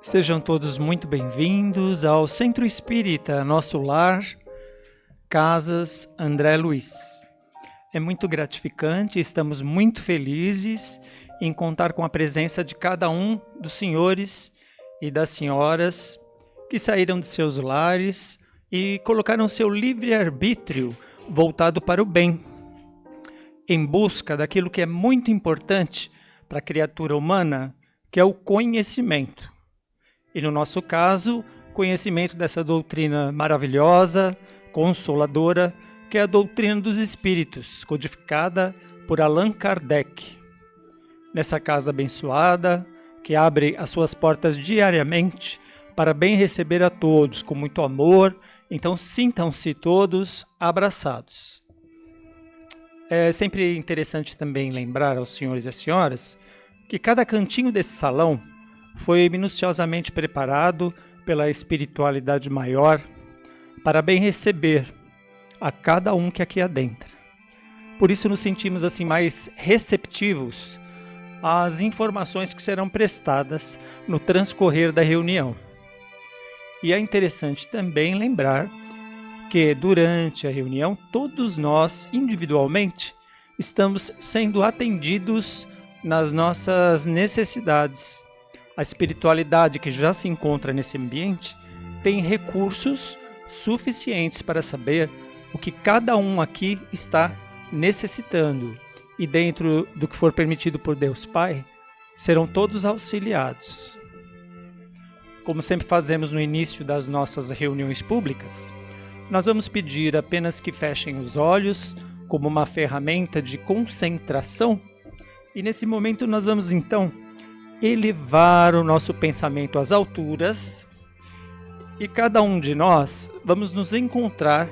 Sejam todos muito bem-vindos ao Centro Espírita, nosso lar, Casas André Luiz. É muito gratificante, estamos muito felizes em contar com a presença de cada um dos senhores e das senhoras que saíram de seus lares e colocaram seu livre-arbítrio voltado para o bem, em busca daquilo que é muito importante para a criatura humana, que é o conhecimento. E no nosso caso, conhecimento dessa doutrina maravilhosa, consoladora, que é a doutrina dos espíritos, codificada por Allan Kardec. Nessa casa abençoada, que abre as suas portas diariamente para bem receber a todos com muito amor, então sintam-se todos abraçados. É sempre interessante também lembrar aos senhores e às senhoras que cada cantinho desse salão foi minuciosamente preparado pela espiritualidade maior para bem receber a cada um que aqui adentra. Por isso nos sentimos assim mais receptivos às informações que serão prestadas no transcorrer da reunião. E é interessante também lembrar que durante a reunião todos nós individualmente estamos sendo atendidos nas nossas necessidades. A espiritualidade que já se encontra nesse ambiente tem recursos suficientes para saber o que cada um aqui está necessitando. E dentro do que for permitido por Deus Pai, serão todos auxiliados. Como sempre fazemos no início das nossas reuniões públicas, nós vamos pedir apenas que fechem os olhos como uma ferramenta de concentração. E nesse momento nós vamos então elevar o nosso pensamento às alturas e cada um de nós vamos nos encontrar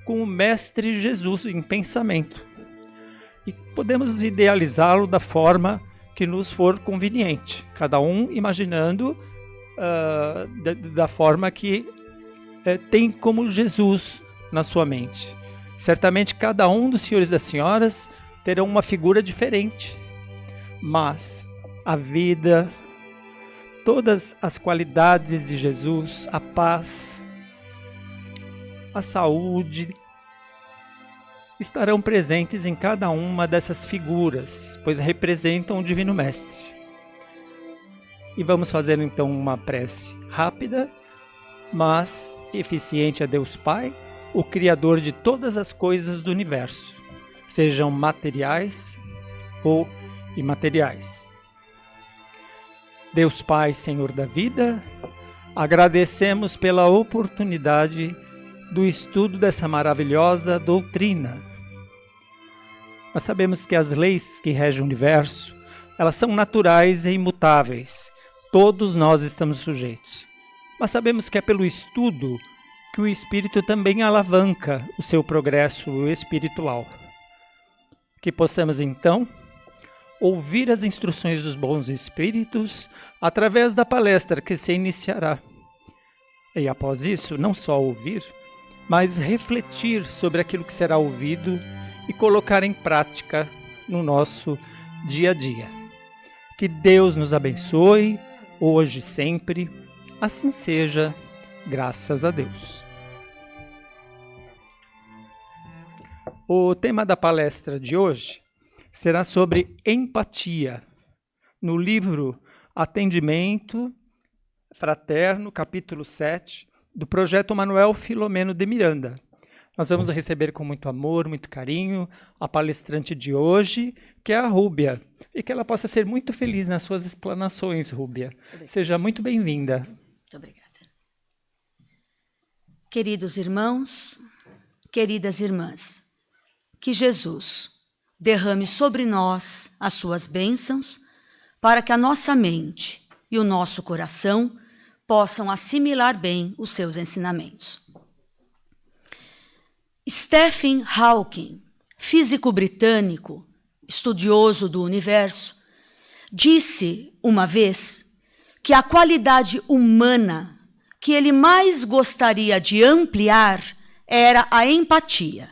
com o Mestre Jesus em pensamento. E podemos idealizá-lo da forma que nos for conveniente, cada um imaginando da forma que tem como Jesus na sua mente. Certamente cada um dos senhores e das senhoras terão uma figura diferente, mas a vida, todas as qualidades de Jesus, a paz, a saúde, estarão presentes em cada uma dessas figuras, pois representam o Divino Mestre. E vamos fazer então uma prece rápida, mas eficiente a Deus Pai, o Criador de todas as coisas do universo, sejam materiais ou imateriais. Deus Pai, Senhor da vida, agradecemos pela oportunidade do estudo dessa maravilhosa doutrina. Nós sabemos que as leis que regem o universo, elas são naturais e imutáveis. Todos nós estamos sujeitos. Mas sabemos que é pelo estudo que o Espírito também alavanca o seu progresso espiritual. Que possamos então ouvir as instruções dos bons espíritos através da palestra que se iniciará. E após isso, não só ouvir, mas refletir sobre aquilo que será ouvido e colocar em prática no nosso dia a dia. Que Deus nos abençoe, hoje e sempre. Assim seja, graças a Deus. O tema da palestra de hoje será sobre empatia, no livro Atendimento Fraterno, capítulo 7, do Projeto Manuel Filomeno de Miranda. Nós vamos receber com muito amor, muito carinho, a palestrante de hoje, que é a Rúbia, e que ela possa ser muito feliz nas suas explanações, Rúbia. Seja muito bem-vinda. Muito obrigada. Queridos irmãos, queridas irmãs, que Jesus derrame sobre nós as suas bênçãos, para que a nossa mente e o nosso coração possam assimilar bem os seus ensinamentos. Stephen Hawking, físico britânico, estudioso do universo, disse uma vez que a qualidade humana que ele mais gostaria de ampliar era a empatia.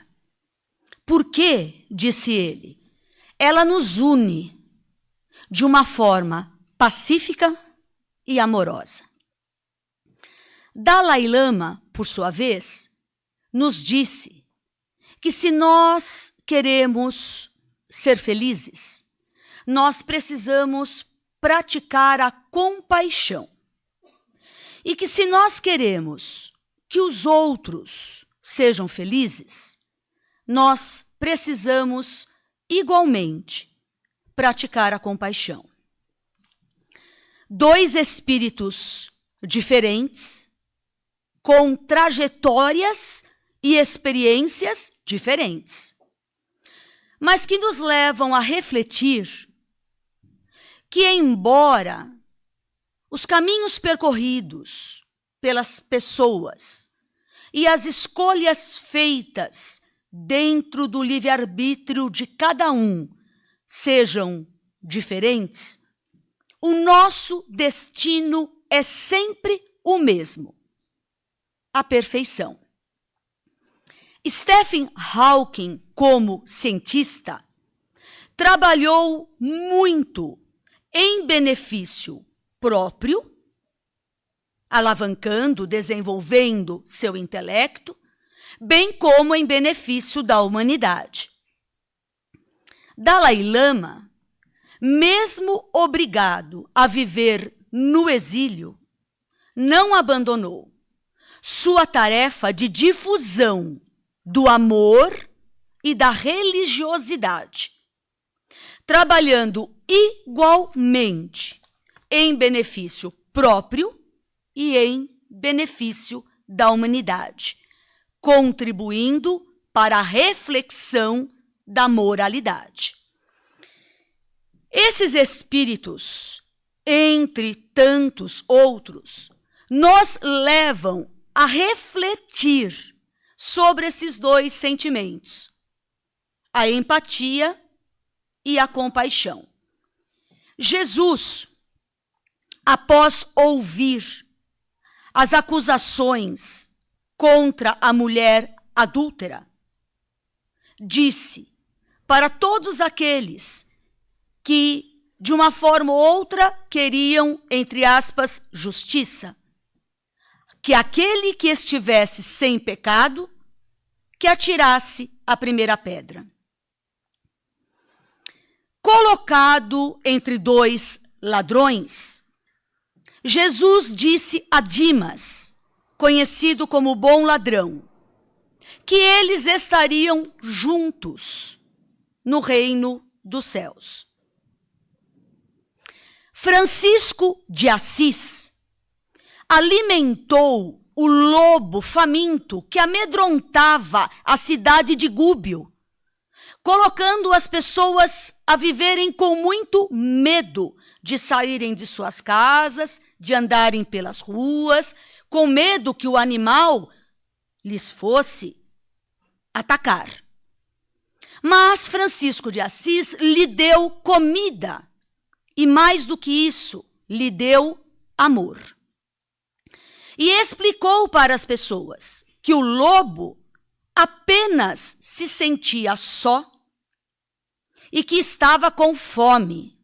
Por quê? Disse ele. Ela nos une de uma forma pacífica, e amorosa. Dalai Lama, por sua vez, nos disse que se nós queremos ser felizes, nós precisamos praticar a compaixão. E que se nós queremos que os outros sejam felizes, nós precisamos igualmente praticar a compaixão. Dois espíritos diferentes, com trajetórias e experiências diferentes, mas que nos levam a refletir que, embora os caminhos percorridos pelas pessoas e as escolhas feitas dentro do livre-arbítrio de cada um sejam diferentes, o nosso destino é sempre o mesmo: a perfeição. Stephen Hawking, como cientista, trabalhou muito em benefício próprio, alavancando, desenvolvendo seu intelecto, bem como em benefício da humanidade. Dalai Lama, mesmo obrigado a viver no exílio, não abandonou sua tarefa de difusão do amor e da religiosidade, trabalhando igualmente em benefício próprio e em benefício da humanidade, contribuindo para a reflexão da moralidade. Esses espíritos, entre tantos outros, nos levam a refletir sobre esses dois sentimentos, a empatia e a compaixão. Jesus, após ouvir as acusações contra a mulher adúltera, disse para todos aqueles que, de uma forma ou outra, queriam, entre aspas, justiça, que aquele que estivesse sem pecado, que atirasse a primeira pedra. Colocado entre dois ladrões, Jesus disse a Dimas, conhecido como bom ladrão, que eles estariam juntos no reino dos céus. Francisco de Assis alimentou o lobo faminto que amedrontava a cidade de Gúbio, colocando as pessoas a viverem com muito medo de saírem de suas casas, de andarem pelas ruas, com medo que o animal lhes fosse atacar. Mas Francisco de Assis lhe deu comida e, mais do que isso, lhe deu amor. E explicou para as pessoas que o lobo apenas se sentia só e que estava com fome.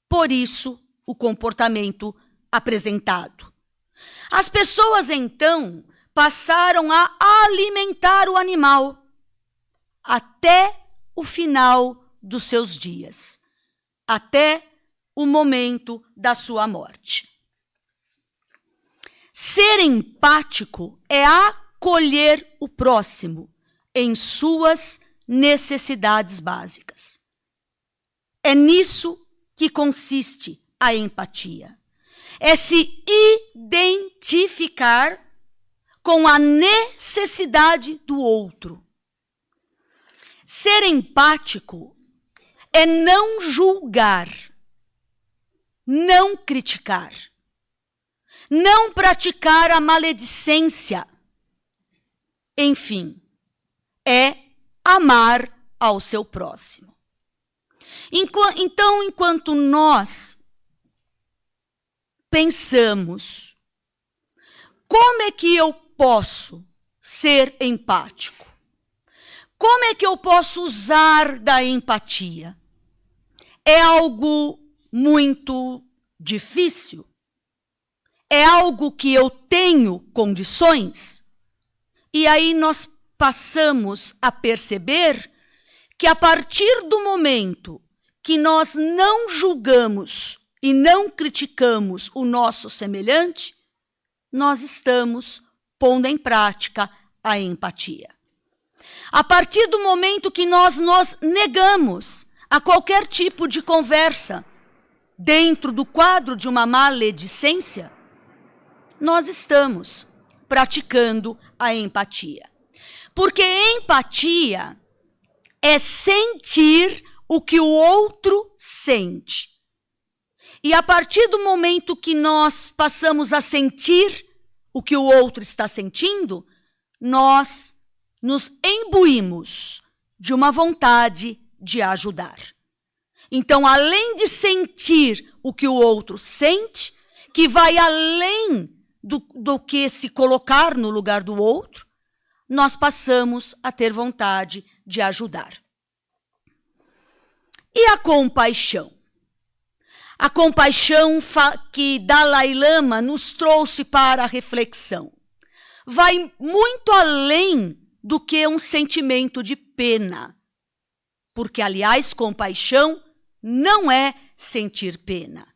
Por isso, o comportamento apresentado. As pessoas, então, passaram a alimentar o animal até o final dos seus dias, até o momento da sua morte. Ser empático é acolher o próximo em suas necessidades básicas. É nisso que consiste a empatia. É se identificar com a necessidade do outro. Ser empático é não julgar, não criticar, não praticar a maledicência. Enfim, é amar ao seu próximo. Então, enquanto nós pensamos, como é que eu posso ser empático? Como é que eu posso usar da empatia? É algo muito difícil? é algo que eu tenho condições? E aí nós passamos a perceber que a partir do momento que nós não julgamos e não criticamos o nosso semelhante, nós estamos pondo em prática a empatia. A partir do momento que nós nos negamos a qualquer tipo de conversa dentro do quadro de uma maledicência, nós estamos praticando a empatia. Porque empatia é sentir o que o outro sente. E a partir do momento que nós passamos a sentir o que o outro está sentindo, nós nos imbuímos de uma vontade de ajudar. Então, além de sentir o que o outro sente, que vai além do que se colocar no lugar do outro, nós passamos a ter vontade de ajudar. E a compaixão? A compaixão que Dalai Lama nos trouxe para a reflexão vai muito além do que um sentimento de pena. Porque, aliás, compaixão não é sentir pena.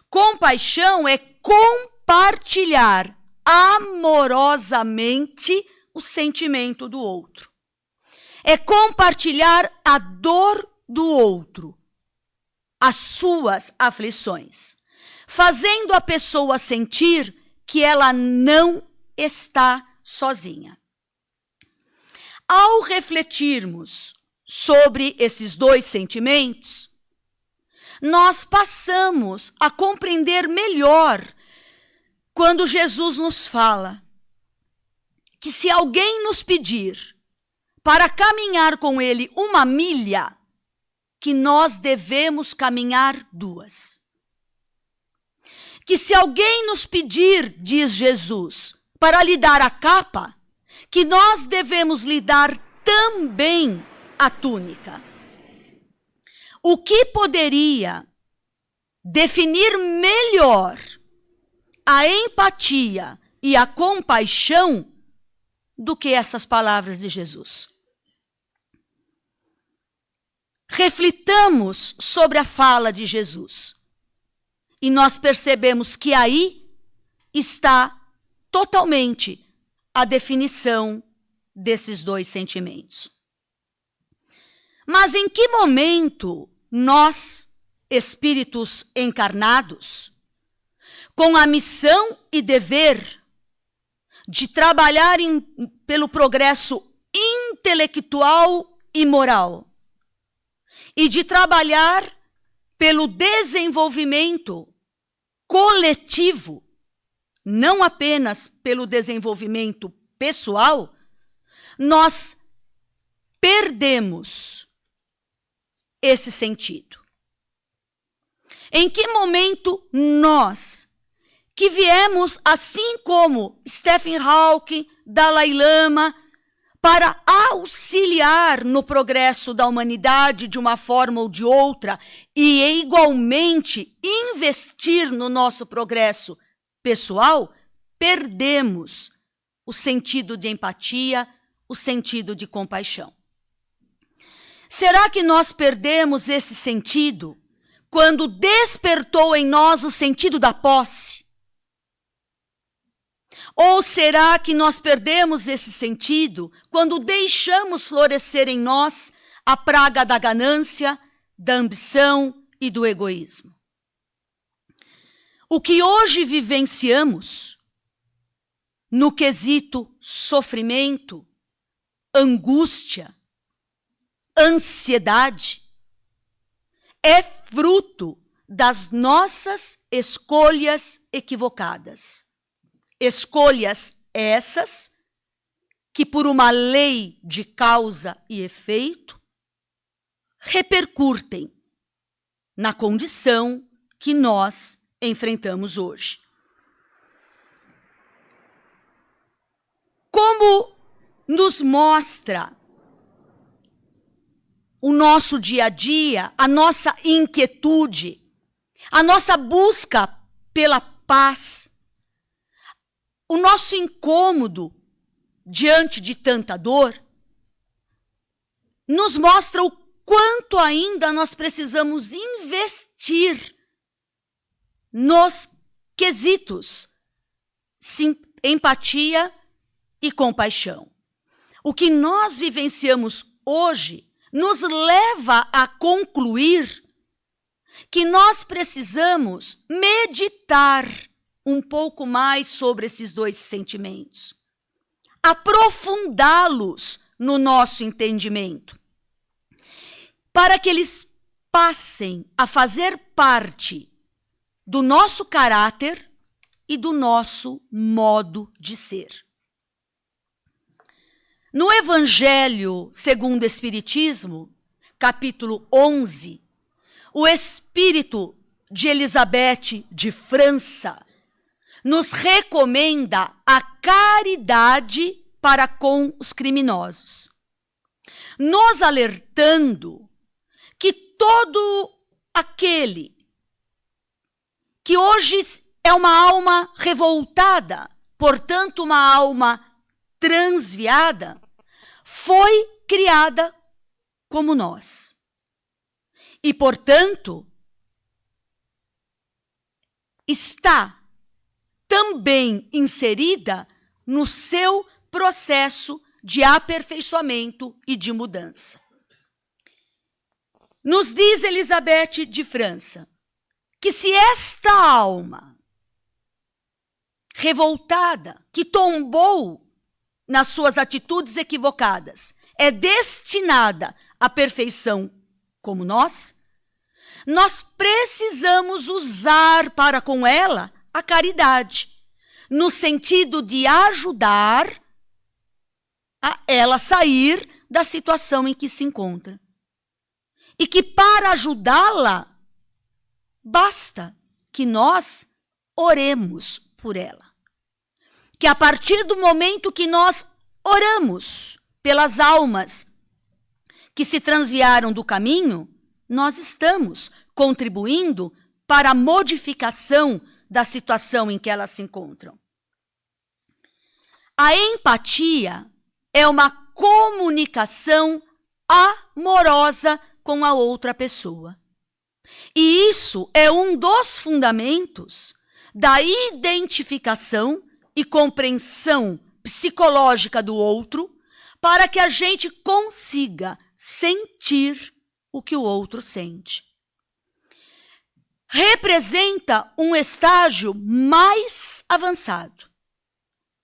Compaixão é compartilhar amorosamente o sentimento do outro. É compartilhar a dor do outro, as suas aflições, fazendo a pessoa sentir que ela não está sozinha. Ao refletirmos sobre esses dois sentimentos, nós passamos a compreender melhor quando Jesus nos fala que se alguém nos pedir para caminhar com ele 1 milha, que nós devemos caminhar 2. Que se alguém nos pedir, diz Jesus, para lhe dar a capa, que nós devemos lhe dar também a túnica. O que poderia definir melhor a empatia e a compaixão do que essas palavras de Jesus? Reflitamos sobre a fala de Jesus e nós percebemos que aí está totalmente a definição desses dois sentimentos. Mas em que momento nós, espíritos encarnados, com a missão e dever de trabalhar pelo progresso intelectual e moral, e de trabalhar pelo desenvolvimento coletivo, não apenas pelo desenvolvimento pessoal, nós perdemos esse sentido. Em que momento nós, que viemos assim como Stephen Hawking, Dalai Lama, para auxiliar no progresso da humanidade de uma forma ou de outra e igualmente investir no nosso progresso pessoal, perdemos o sentido de empatia, o sentido de compaixão. Será que nós perdemos esse sentido quando despertou em nós o sentido da posse? Ou será que nós perdemos esse sentido quando deixamos florescer em nós a praga da ganância, da ambição e do egoísmo? O que hoje vivenciamos no quesito sofrimento, angústia, ansiedade, é fruto das nossas escolhas equivocadas. Escolhas essas que, por uma lei de causa e efeito, repercutem na condição que nós enfrentamos hoje. Como nos mostra o nosso dia a dia, a nossa inquietude, a nossa busca pela paz, o nosso incômodo diante de tanta dor nos mostra o quanto ainda nós precisamos investir nos quesitos empatia e compaixão. O que nós vivenciamos hoje nos leva a concluir que nós precisamos meditar um pouco mais sobre esses dois sentimentos, aprofundá-los no nosso entendimento, para que eles passem a fazer parte do nosso caráter e do nosso modo de ser. No Evangelho segundo o Espiritismo, capítulo 11, o Espírito de Elizabeth de França nos recomenda a caridade para com os criminosos, nos alertando que todo aquele que hoje é uma alma revoltada, portanto uma alma transviada, foi criada como nós. E, portanto, está também inserida no seu processo de aperfeiçoamento e de mudança. Nos diz Elizabeth de França que se esta alma revoltada, que tombou nas suas atitudes equivocadas, é destinada à perfeição como nós precisamos usar para com ela a caridade, no sentido de ajudar a ela sair da situação em que se encontra. E que para ajudá-la, basta que nós oremos por ela. Que a partir do momento que nós oramos pelas almas que se transviaram do caminho, nós estamos contribuindo para a modificação da situação em que elas se encontram. A empatia é uma comunicação amorosa com a outra pessoa. E isso é um dos fundamentos da identificação e compreensão psicológica do outro, para que a gente consiga sentir o que o outro sente. Representa um estágio mais avançado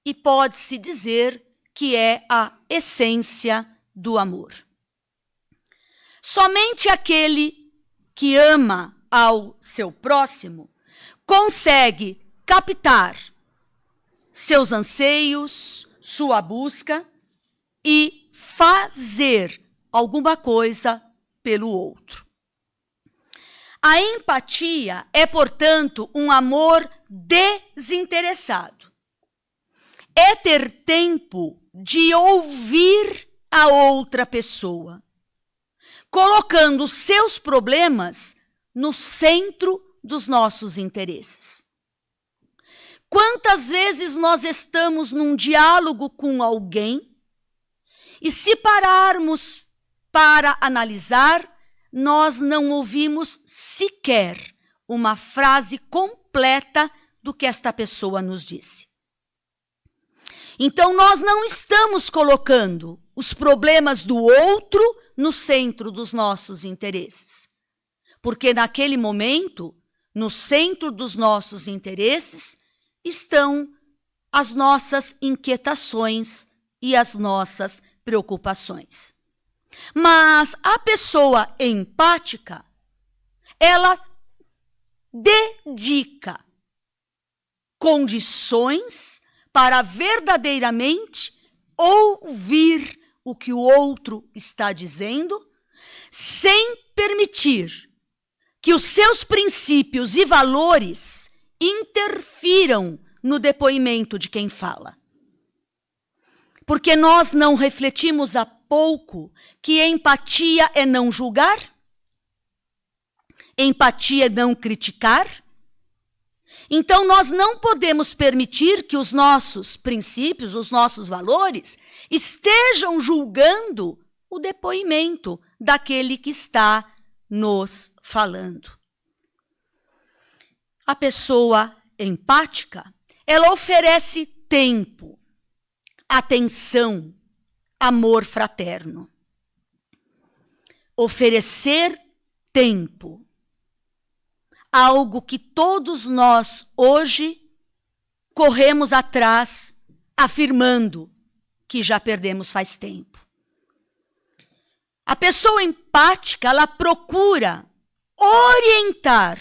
e pode-se dizer que é a essência do amor. Somente aquele que ama ao seu próximo consegue captar seus anseios, sua busca e fazer alguma coisa pelo outro. A empatia é, portanto, um amor desinteressado. É ter tempo de ouvir a outra pessoa, colocando seus problemas no centro dos nossos interesses. Quantas vezes nós estamos num diálogo com alguém e, se pararmos para analisar, nós não ouvimos sequer uma frase completa do que esta pessoa nos disse. Então, nós não estamos colocando os problemas do outro no centro dos nossos interesses. Porque naquele momento, no centro dos nossos interesses, estão as nossas inquietações e as nossas preocupações. Mas a pessoa empática, ela dedica condições para verdadeiramente ouvir o que o outro está dizendo, sem permitir que os seus princípios e valores interfiram no depoimento de quem fala. Porque nós não refletimos há pouco que empatia é não julgar, empatia é não criticar, Então, nós não podemos permitir que os nossos princípios, os nossos valores, estejam julgando o depoimento daquele que está nos falando. A pessoa empática, ela oferece tempo, atenção, amor fraterno. Oferecer tempo. Algo que todos nós hoje corremos atrás, afirmando que já perdemos faz tempo. A pessoa empática, ela procura orientar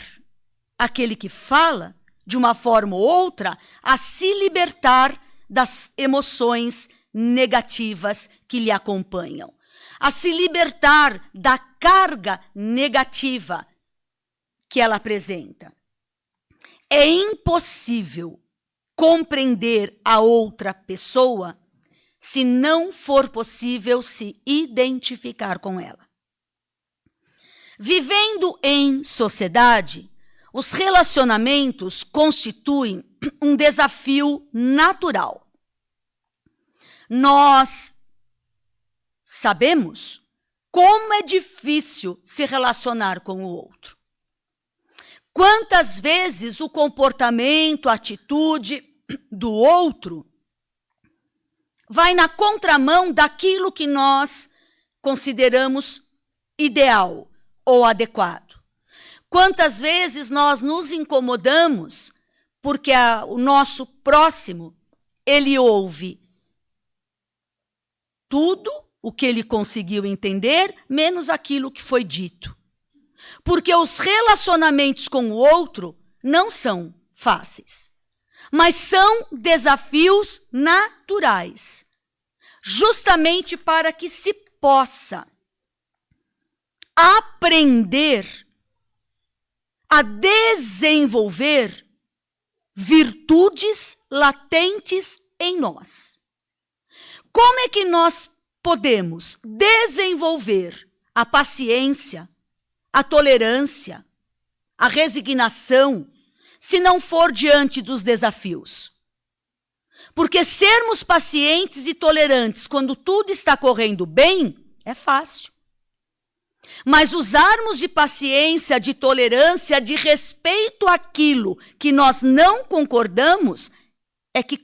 aquele que fala, de uma forma ou outra, a se libertar das emoções negativas que lhe acompanham, a se libertar da carga negativa que ela apresenta. É impossível compreender a outra pessoa se não for possível se identificar com ela. Vivendo em sociedade, os relacionamentos constituem um desafio natural. Nós sabemos como é difícil se relacionar com o outro. Quantas vezes o comportamento, a atitude do outro vai na contramão daquilo que nós consideramos ideal ou adequado. Quantas vezes nós nos incomodamos porque o nosso próximo, ele ouve tudo o que ele conseguiu entender, menos aquilo que foi dito. Porque os relacionamentos com o outro não são fáceis, mas são desafios naturais, justamente para que se possa aprender a desenvolver virtudes latentes em nós. Como é que nós podemos desenvolver a paciência, a tolerância, a resignação, se não for diante dos desafios? Porque sermos pacientes e tolerantes quando tudo está correndo bem é fácil. Mas usarmos de paciência, de tolerância, de respeito àquilo que nós não concordamos, é que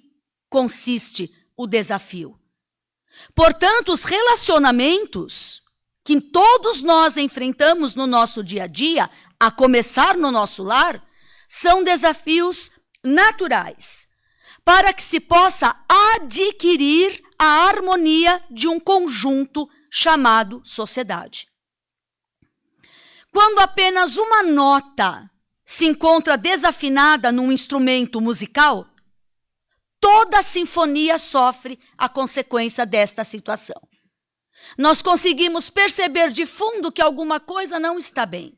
consiste o desafio. Portanto, os relacionamentos que todos nós enfrentamos no nosso dia a dia, a começar no nosso lar, são desafios naturais, para que se possa adquirir a harmonia de um conjunto chamado sociedade. Quando apenas uma nota se encontra desafinada num instrumento musical, toda a sinfonia sofre a consequência desta situação. Nós conseguimos perceber de fundo que alguma coisa não está bem.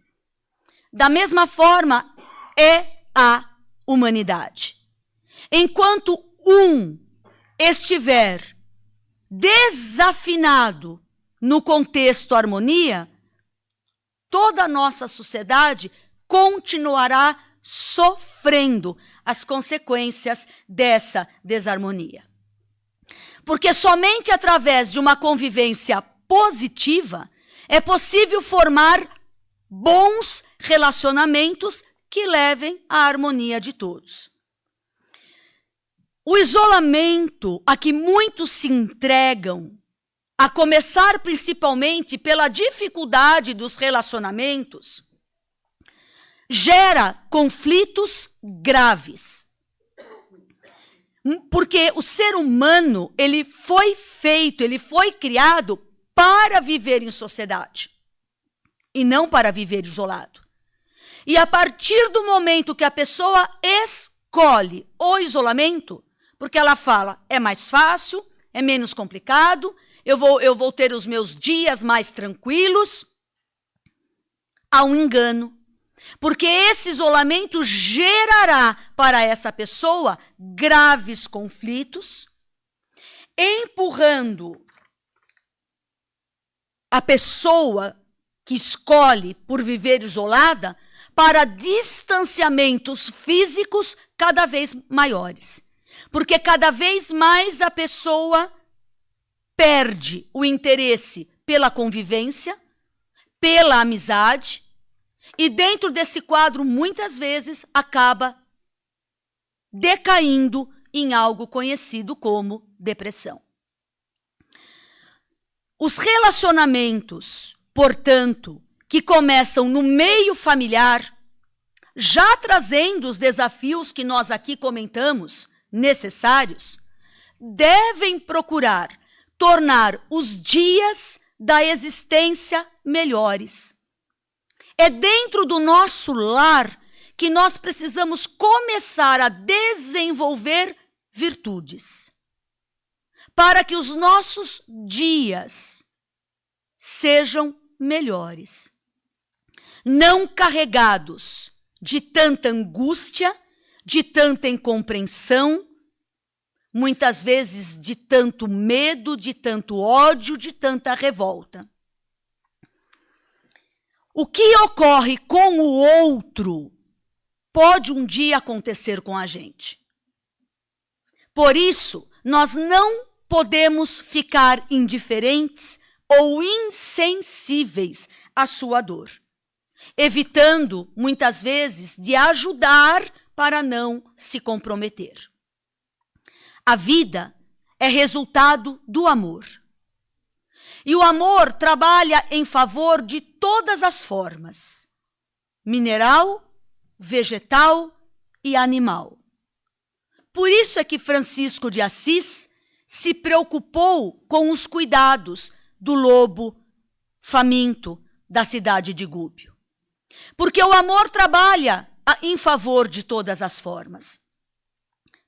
Da mesma forma, é a humanidade. Enquanto um estiver desafinado no contexto harmonia, toda a nossa sociedade continuará sofrendo as consequências dessa desarmonia. Porque somente através de uma convivência positiva é possível formar bons relacionamentos que levem à harmonia de todos. O isolamento a que muitos se entregam, a começar principalmente pela dificuldade dos relacionamentos, gera conflitos graves. Porque o ser humano, ele foi feito, ele foi criado para viver em sociedade e não para viver isolado. E a partir do momento que a pessoa escolhe o isolamento, porque ela fala, é mais fácil, é menos complicado, eu vou ter os meus dias mais tranquilos, há um engano. Porque esse isolamento gerará para essa pessoa graves conflitos, empurrando a pessoa que escolhe por viver isolada para distanciamentos físicos cada vez maiores. Porque cada vez mais a pessoa perde o interesse pela convivência, pela amizade, e dentro desse quadro, muitas vezes, acaba decaindo em algo conhecido como depressão. Os relacionamentos, portanto, que começam no meio familiar, já trazendo os desafios que nós aqui comentamos, necessários, devem procurar tornar os dias da existência melhores. É dentro do nosso lar que nós precisamos começar a desenvolver virtudes, para que os nossos dias sejam melhores, não carregados de tanta angústia, de tanta incompreensão, muitas vezes de tanto medo, de tanto ódio, de tanta revolta. O que ocorre com o outro pode um dia acontecer com a gente. Por isso, nós não podemos ficar indiferentes ou insensíveis à sua dor, evitando, muitas vezes, de ajudar para não se comprometer. A vida é resultado do amor. E o amor trabalha em favor de todas as formas: mineral, vegetal e animal. Por isso é que Francisco de Assis se preocupou com os cuidados do lobo faminto da cidade de Gúbio. Porque o amor trabalha em favor de todas as formas.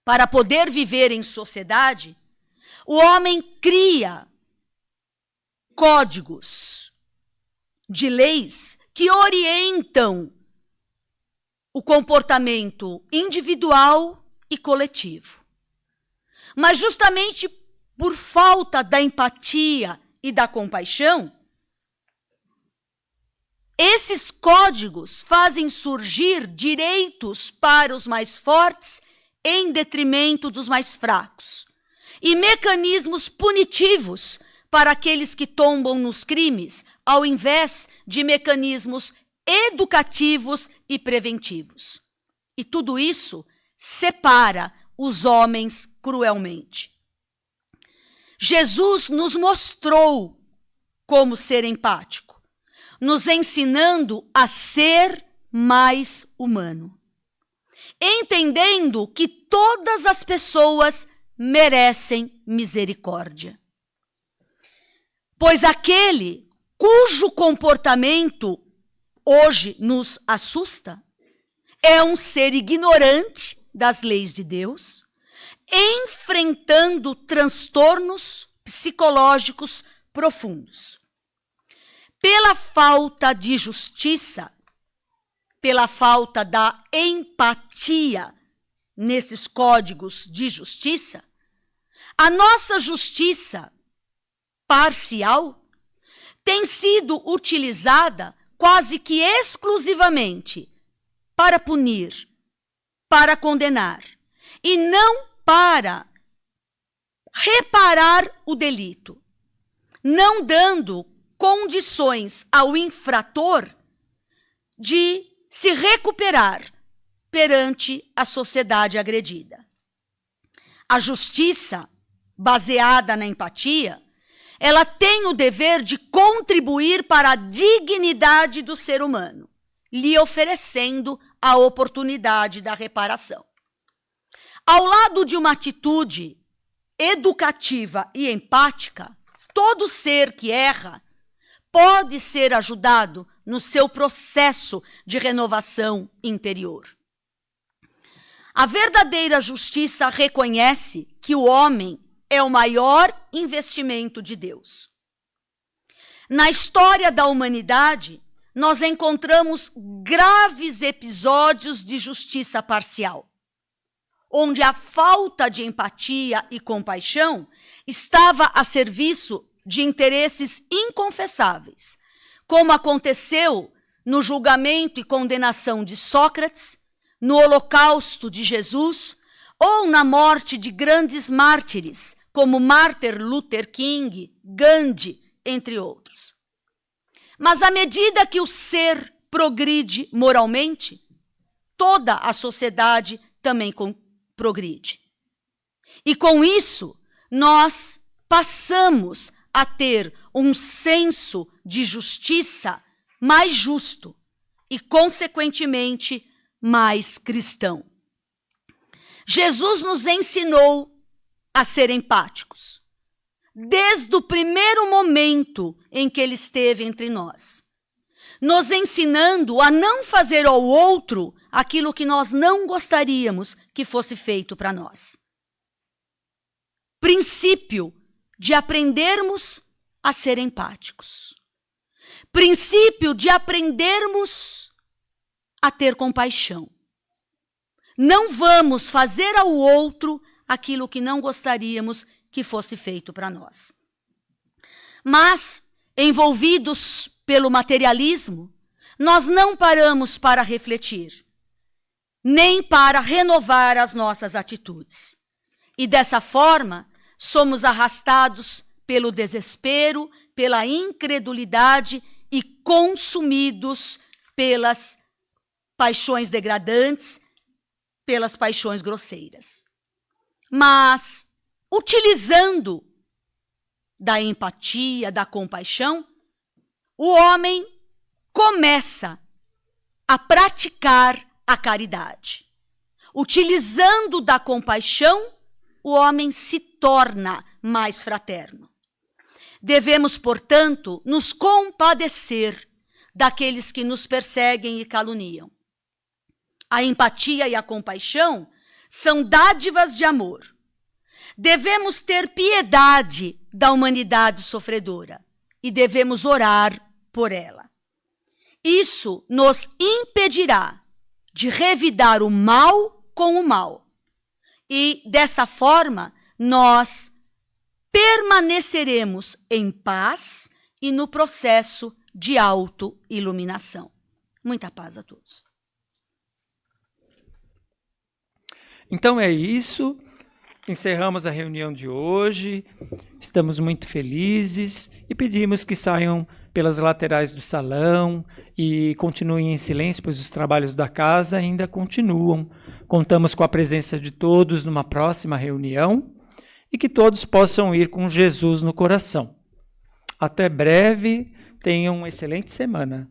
Para poder viver em sociedade, o homem cria códigos de leis que orientam o comportamento individual e coletivo. Mas justamente por falta da empatia e da compaixão, esses códigos fazem surgir direitos para os mais fortes em detrimento dos mais fracos, e mecanismos punitivos para aqueles que tombam nos crimes, ao invés de mecanismos educativos e preventivos. E tudo isso separa os homens cruelmente. Jesus nos mostrou como ser empático, nos ensinando a ser mais humano, entendendo que todas as pessoas merecem misericórdia. Pois aquele cujo comportamento hoje nos assusta é um ser ignorante das leis de Deus, enfrentando transtornos psicológicos profundos. Pela falta de justiça, pela falta da empatia nesses códigos de justiça, a nossa justiça parcial tem sido utilizada quase que exclusivamente para punir, para condenar, e não para reparar o delito, não dando condições ao infrator de se recuperar perante a sociedade agredida. A justiça, baseada na empatia, ela tem o dever de contribuir para a dignidade do ser humano, lhe oferecendo a oportunidade da reparação. Ao lado de uma atitude educativa e empática, todo ser que erra pode ser ajudado no seu processo de renovação interior. A verdadeira justiça reconhece que o homem é o maior investimento de Deus. Na história da humanidade, nós encontramos graves episódios de justiça parcial, onde a falta de empatia e compaixão estava a serviço de interesses inconfessáveis, como aconteceu no julgamento e condenação de Sócrates, no holocausto de Jesus ou na morte de grandes mártires, como Martin Luther King, Gandhi, entre outros. Mas à medida que o ser progride moralmente, toda a sociedade também progride. E com isso, nós passamos a ter um senso de justiça mais justo e, consequentemente, mais cristão. Jesus nos ensinou a ser empáticos, desde o primeiro momento em que ele esteve entre nós, nos ensinando a não fazer ao outro aquilo que nós não gostaríamos que fosse feito para nós. Princípio de aprendermos a ser empáticos. Princípio de aprendermos a ter compaixão. Não vamos fazer ao outro aquilo que não gostaríamos que fosse feito para nós. Mas, envolvidos pelo materialismo, nós não paramos para refletir, nem para renovar as nossas atitudes. E dessa forma, somos arrastados pelo desespero, pela incredulidade e consumidos pelas paixões degradantes, pelas paixões grosseiras. Mas, utilizando da empatia, da compaixão, o homem começa a praticar a caridade. Utilizando da compaixão, o homem se torna mais fraterno. Devemos, portanto, nos compadecer daqueles que nos perseguem e caluniam. A empatia e a compaixão são dádivas de amor. Devemos ter piedade da humanidade sofredora e devemos orar por ela. Isso nos impedirá de revidar o mal com o mal. E, dessa forma, nós permaneceremos em paz e no processo de autoiluminação. Muita paz a todos. Então é isso. Encerramos a reunião de hoje. Estamos muito felizes e pedimos que saiam pelas laterais do salão e continuem em silêncio, pois os trabalhos da casa ainda continuam. Contamos com a presença de todos numa próxima reunião e que todos possam ir com Jesus no coração. Até breve, tenham uma excelente semana.